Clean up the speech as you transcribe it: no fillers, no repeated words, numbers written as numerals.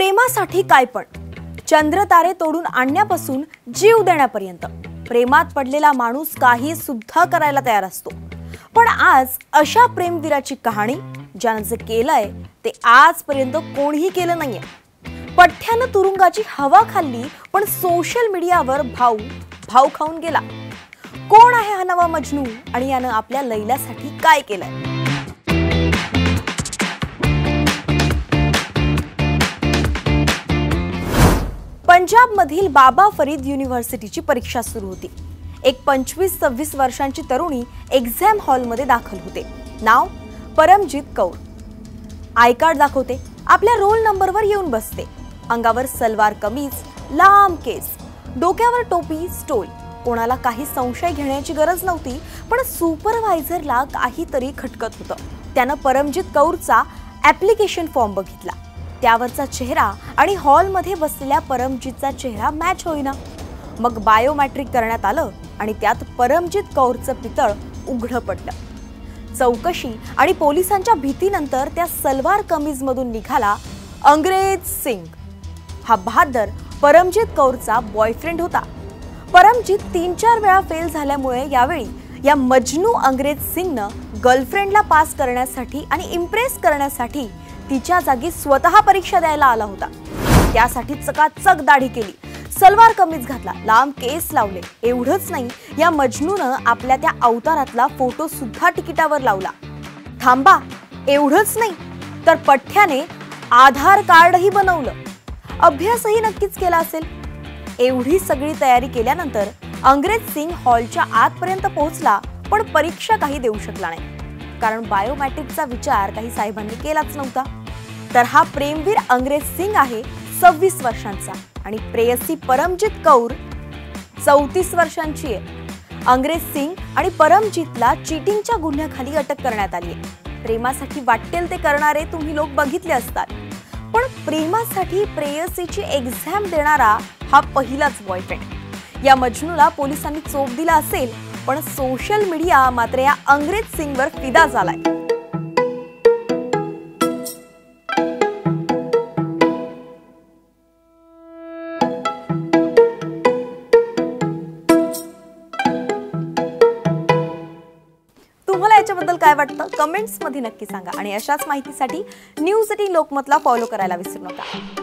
प्रेमासाठी काय पण, चंद्र तारे तोडून आणण्यापासून जीव देण्यापर्यंत प्रेमात पडलेला माणूस काही सुद्धा करायला तयार असतो। पण आज अशा प्रेमवीराची कहाणी, ज्यानं जे केलंय ते आजपर्यंत कोणीही केलं नाहीये। पठ्ठ्यानं तुरुंगाची हवा खाल्ली, पण सोशल मीडियावर भाव खाऊन गेला। कोण आहे हा नवा मजनू आणि यानं आपल्या लैलासाठी काय केलंय? पंजाब मधील बाबा फरीद युनिव्हर्सिटीची परीक्षा सुरू होती। एक 25-26 वर्षांची तरुणी एक्झाम हॉलमध्ये दाखल होते। नाव परमजीत कौर। आय कार्ड दाखवते, आपल्या रोल नंबरवर येऊन बसते। अंगावर सलवार कमीज, लांब केस, डोक्यावर टोपी, स्टोल। कोणाला काही संशय घेण्याची गरज नव्हती, पण सुपरवायझरला काहीतरी खटकत होतं। त्यानं परमजीत कौरचा ॲप्लिकेशन फॉर्म बघितला। त्यावरचा चेहरा आणि हॉलमध्ये बसलेल्या परमजीतचा चेहरा मॅच होईना। मग बायोमॅट्रिक करण्यात आलं आणि त्यात परमजीत कौरचं पितळ उघडं पडलं। चौकशी आणि पोलिसांच्या भीतीनंतर त्या सलवार कमीजमधून निघाला अंग्रेज सिंग। हा बहादर परमजीत कौरचा बॉयफ्रेंड होता। परमजीत 3-4 वेळा फेल झाल्यामुळे यावेळी या मजनू अंग्रेज सिंगनं गर्लफ्रेंडला पास करण्यासाठी आणि इम्प्रेस करण्यासाठी तिच्या जागी स्वतः परीक्षा द्यायला आला होता। त्यासाठी चकाचक दाढी केली, सलवार कमीज घातला, लांब केस लावले। एवढंच नाही, या मजनूनं आपल्या त्या अवतारातला फोटो सुद्धा तिकिटावर लावला। थांबा, एवढंच नाही तर पठ्ठ्याने आधार कार्डही बनवलं। अभ्यासही नक्कीच केला असेल। एवढी सगळी तयारी केल्यानंतर अंग्रेज सिंग हॉलच्या आतपर्यंत पोहोचला, पण परीक्षा काही देऊ शकला नाही, कारण बायोमॅट्रिकचा विचार काही साहेबांनी केलाच नव्हता। तर हा प्रेमवीर अंग्रेज सिंग आहे 26 वर्षांचा आणि प्रेयसी परमजीत कौर 34 वर्षांची आहे। अंग्रेज सिंग आणि परमजीतला चीटिंगच्या गुन्ह्याखाली अटक करण्यात आली आहे। प्रेमासाठी वाटेल ते करणारे तुम्ही लोक बघितले असतात, पण प्रेमासाठी प्रेयसीची एक्झाम देणारा हा पहिलाच बॉयफ्रेंड। या मजनूला पोलिसांनी चोप दिला असेल, पण सोशल मीडिया मात्र या अंग्रेज सिंगवर फिदा झालाय। तुम्हाला याच्याबद्दल काय वाटतं कमेंट्स मध्ये नक्की सांगा आणि अशाच माहितीसाठी न्यूज 18 लोकमतला फॉलो करायला विसरू नका।